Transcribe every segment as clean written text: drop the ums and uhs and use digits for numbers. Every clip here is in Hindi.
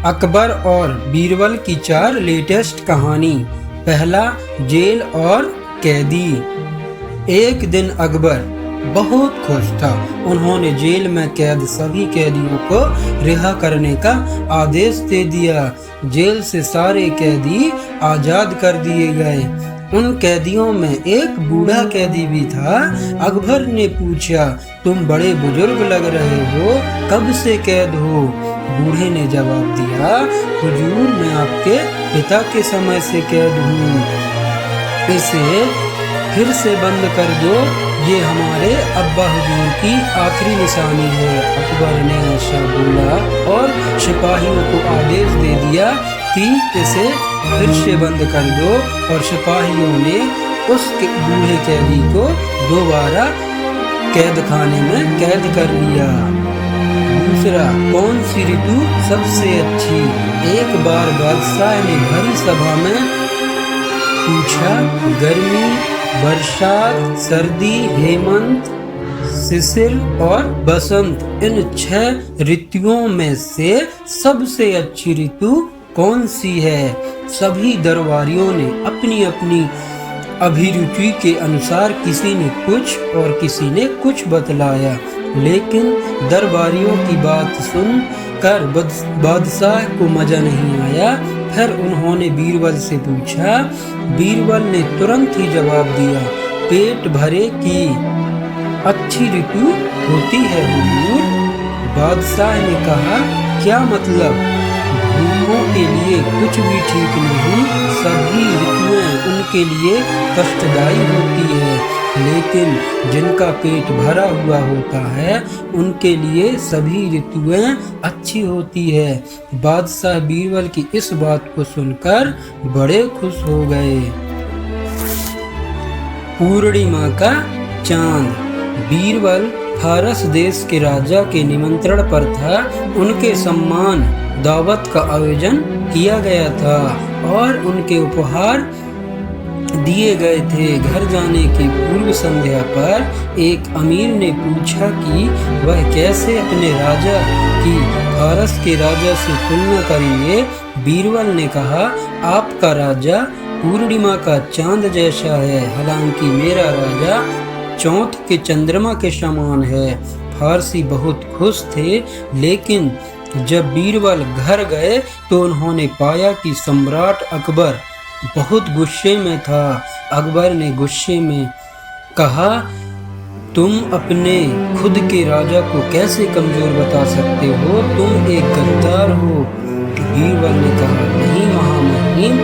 अकबर और बीरबल की 4 लेटेस्ट कहानी। पहला, जेल और कैदी। एक दिन अकबर बहुत खुश था। उन्होंने जेल में कैद सभी कैदियों को रिहा करने का आदेश दे दिया। जेल से सारे कैदी आजाद कर दिए गए। उन कैदियों में एक बूढ़ा कैदी भी था। अकबर ने पूछा, तुम बड़े बुजुर्ग लग रहे हो, कब से कैद हो? बूढ़े ने जवाब दिया, हुजूर मैं आपके पिता के समय से कैद हूँ। इसे फिर से बंद कर दो, ये हमारे अब्बा हुजूर की आखिरी निशानी है। अकबर ने ऐसा बोला और सिपाहियों को आदेश दे दिया कि इसे फिर से बंद कर दो, और सिपाहियों ने उस बूढ़े कैदी को दोबारा कैद खाने में कैद कर लिया। दूसरा, कौन सी ऋतु सबसे अच्छी? एक बार बादशाह ने भरी सभा में पूछा, गर्मी, बरसात, सर्दी, हेमंत, शिशिर और बसंत, इन 6 ऋतुओं में से सबसे अच्छी ऋतु कौन सी है? सभी दरबारियों ने अपनी अपनी अभिरुचि के अनुसार किसी ने कुछ और किसी ने कुछ बतलाया, लेकिन दरबारियों की बात सुनकर बादशाह को मजा नहीं आया। फिर उन्होंने बीरबल से पूछा। बीरबल ने तुरंत ही जवाब दिया, पेट भरे की अच्छी ऋतु होती है हुजूर। बादशाह ने कहा, क्या मतलब? भूखों के लिए कुछ भी ठीक नहीं, सभी ऋतुएं उनके लिए कष्टदायी होती है, लेकिन जिनका पेट भरा हुआ होता है उनके लिए सभी ऋतुएं अच्छी होती है। बादशाह बीरबल की इस बात को सुनकर बड़े खुश हो गए। पूर्णिमा का चांद। बीरबल फारस देश के राजा के निमंत्रण पर था। उनके सम्मान दावत का आयोजन किया गया था और उनके उपहार दिए गए थे। घर जाने की पूर्व संध्या पर एक अमीर ने पूछा कि वह कैसे अपने राजा की फारस के राजा से तुलना करेंगे। बीरबल ने कहा, आपका राजा पूर्णिमा का चांद जैसा है, हालांकि मेरा राजा चौथ के चंद्रमा के समान है। फारसी बहुत खुश थे, लेकिन जब बीरबल घर गए तो उन्होंने पाया कि सम्राट अकबर बहुत गुस्से में था। अकबर ने गुस्से में कहा, तुम अपने खुद के राजा को कैसे कमजोर बता सकते हो? तुम एक गद्दार हो। बीरबल ने कहा, नहीं महामहिम,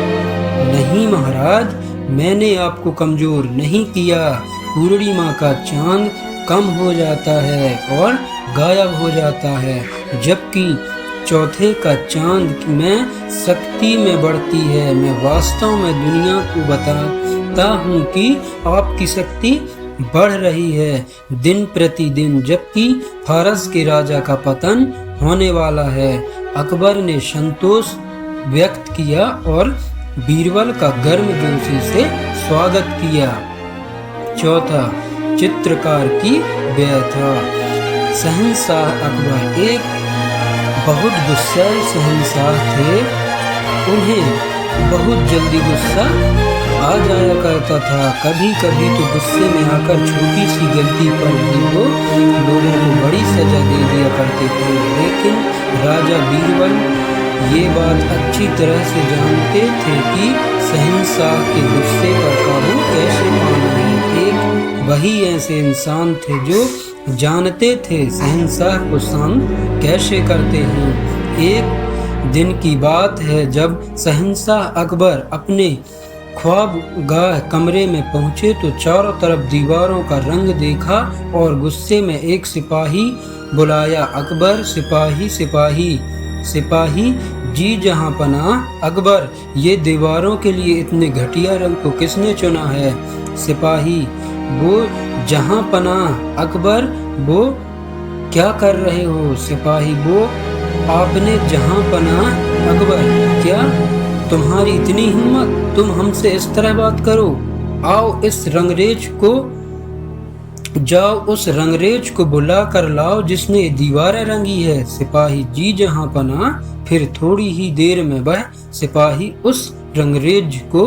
नहीं महाराज, मैंने आपको कमजोर नहीं किया। पूर्णिमा का चांद कम हो जाता है और गायब हो जाता है, जबकि चौथे का चांद में शक्ति में बढ़ती है। मैं वास्तव में दुनिया को बताता हूँ कि आपकी शक्ति बढ़ रही है दिन प्रतिदिन, जबकि फारस के राजा का पतन होने वाला है। अकबर ने संतोष व्यक्त किया और बीरबल का गर्मजोशी से स्वागत किया। चौथा, चित्रकार की व्यथा। शहंशाह अकबर एक बहुत गुस्सैल शहंशाह थे। उन्हें बहुत जल्दी गुस्सा आ जाया करता था। कभी कभी तो गुस्से में आकर छोटी सी गलती पर भी वो लोगों को बड़ी सजा दे दिया करते थे। लेकिन राजा बीरबल ये बात अच्छी तरह से जानते थे कि शहंशाह के गुस्से पर काबू कैसे पाना है। एक वही ऐसे इंसान थे जो जानते थे शहंशाह को शांत कैसे करते हैं। एक दिन की बात है, जब शहंशाह अकबर अपने ख्वाबगाह कमरे में पहुंचे तो चारों तरफ दीवारों का रंग देखा और गुस्से में एक सिपाही बुलाया, अकबर, सिपाही सिपाही सिपाही जी जहां पनाह। अकबर, ये दीवारों के लिए इतने घटिया रंग को किसने चुना है? सिपाही, वो जहां पनाह। अकबर, वो क्या कर रहे हो? सिपाही, वो आपने जहां पनाह। अकबर, क्या तुम्हारी इतनी हिम्मत, तुम हमसे इस तरह बात करो? आओ इस रंगरेज को जाओ उस रंगरेज को बुला कर लाओ जिसने दीवारें रंगी है। सिपाही, जी जहां पनाह। फिर थोड़ी ही देर में वह सिपाही उस रंगरेज को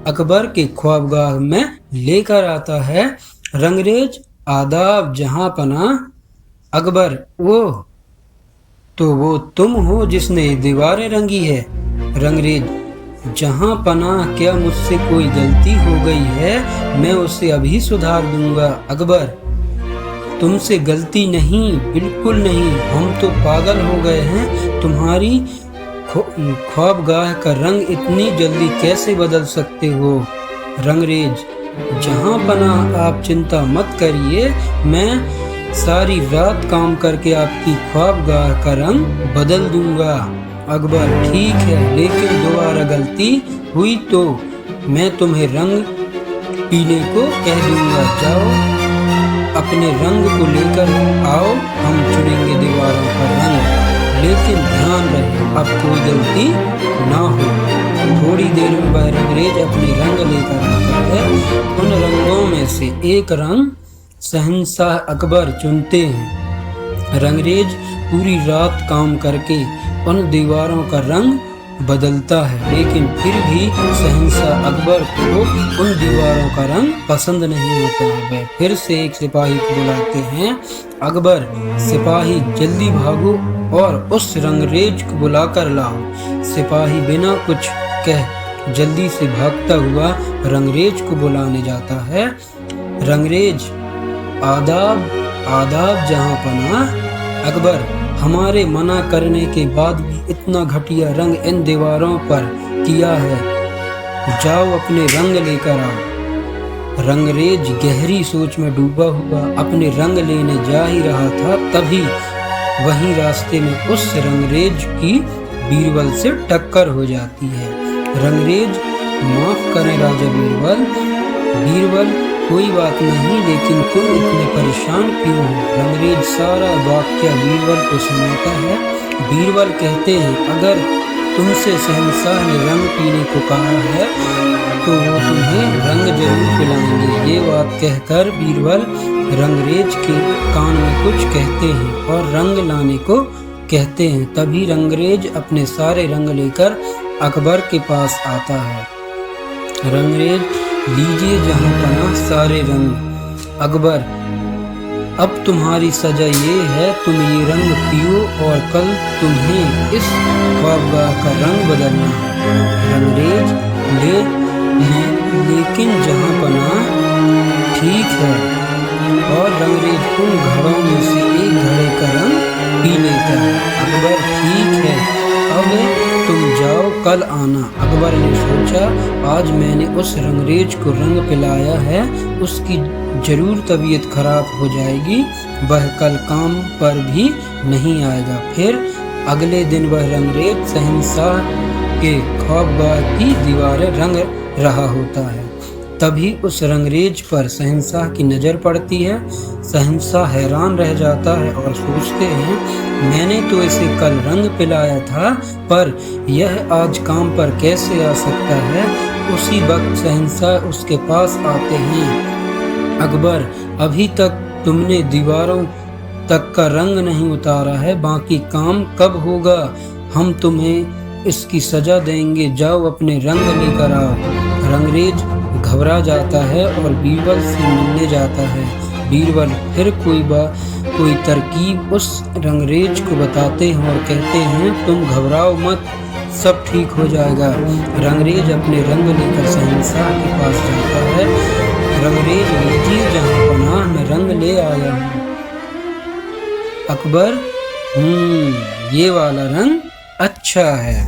अकबर के ख्वाबगाह में लेकर आता है। रंगरेज आदाब जहां पना। अकबर वो तुम हो जिसने दीवारें रंगी है। रंगरेज जहां पना, क्या मुझसे कोई गलती हो गई है? मैं उसे अभी सुधार दूंगा। अकबर तुमसे गलती नहीं, बिल्कुल नहीं, हम तो पागल हो गए हैं। तुम्हारी ख्वाबगाह का रंग इतनी जल्दी कैसे बदल सकते हो? रंगरेज जहां पना, आप चिंता मत करिए, मैं सारी रात काम करके आपकी ख्वाबगाह का रंग बदल दूंगा। अकबर ठीक है, लेकिन दोबारा गलती हुई तो मैं तुम्हें रंग पीने को कह दूंगा। जाओ अपने रंग को लेकर आओ, हम चुनेंगे दीवारों का रंग, लेकिन ध्यान रहे अब कोई गलती ना हो। थोड़ी देर में वह रंगरेज अपने रंग लेकर आता है। उन रंगों में से एक रंग शहंशाह अकबर चुनते हैं। रंगरेज पूरी रात काम करके उन दीवारों का रंग बदलता है, लेकिन फिर भी शहंशाह अकबर को उन दीवारों का रंग पसंद नहीं होता है। वह फिर से एक सिपाही को बुलाते हैं। अकबर सिपाही जल्दी भागो और उस रंगरेज को बुलाकर लाओ। सिपाही बिना कुछ कह जल्दी से भागता हुआ रंगरेज को बुलाने जाता है। रंगरेज आदाब आदाब जहां पना। अकबर हमारे मना करने के बाद भी इतना घटिया रंग इन दीवारों पर किया है, जाओ अपने रंग लेकर आओ। रंगरेज गहरी सोच में डूबा हुआ अपने रंग लेने जा ही रहा था, तभी वहीं रास्ते में उस रंगरेज की बीरबल से टक्कर हो जाती है। रंगरेज माफ करें राजा बीरबल। बीरबल कोई बात नहीं, लेकिन तुम इतने परेशान क्यों हो? रंगरेज सारा वाक्य बीरबल को सुनाता है। बीरबल कहते हैं अगर तुमसे शहंशाह ने रंग पीने को कहा है तो वो तुम्हें रंग जरूर पिलाएंगे। ये बात कहकर बीरबल रंगरेज के कान में कुछ कहते हैं और रंग लाने को कहते हैं। तभी रंगरेज अपने सारे रंग लेकर अकबर के पास आता है। रंगरेज लीजिए जहां पना सारे रंग। अकबर अब तुम्हारी सजा ये है, तुम ये रंग पियो और कल तुम्हें इस ख्वाबगाह का रंग बदलना है। रंगरेज लेकिन जहां पना ठीक है, और रंगरेज उन घड़ों में से एक घड़े का रंग पी लेता है। अकबर ठीक है, अब तुम जाओ, कल आना। अकबर ने सोचा आज मैंने उस रंगरेज को रंग पिलाया है, उसकी जरूर तबीयत खराब हो जाएगी, वह कल काम पर भी नहीं आएगा। फिर अगले दिन वह रंगरेज शहंशाह के ख्वाबगाह की दीवारें रंग रहा होता है। तभी उस रंगरेज पर शहंशाह की नज़र पड़ती है। शहंशाह हैरान रह जाता है और सोचते हैं मैंने तो इसे कल रंग पिलाया था, पर यह आज काम पर कैसे आ सकता है? उसी वक्त शहंशाह उसके पास आते हैं। अकबर अभी तक तुमने दीवारों तक का रंग नहीं उतारा है, बाकी काम कब होगा? हम तुम्हें इसकी सजा देंगे, जाओ अपने रंग लेकर आओ। रंगरेज घबरा जाता है और बीरबल से मिलने जाता है। बीरबल फिर कोई तरकीब उस रंगरेज को बताते हैं और कहते हैं तुम घबराओ मत, सब ठीक हो जाएगा। रंगरेज अपने रंग लेकर शहंशाह के पास जाता है। रंगरेज लीजिए जहां पनाह, मैं रंग ले आया हूँ। अकबर ये वाला रंग अच्छा है।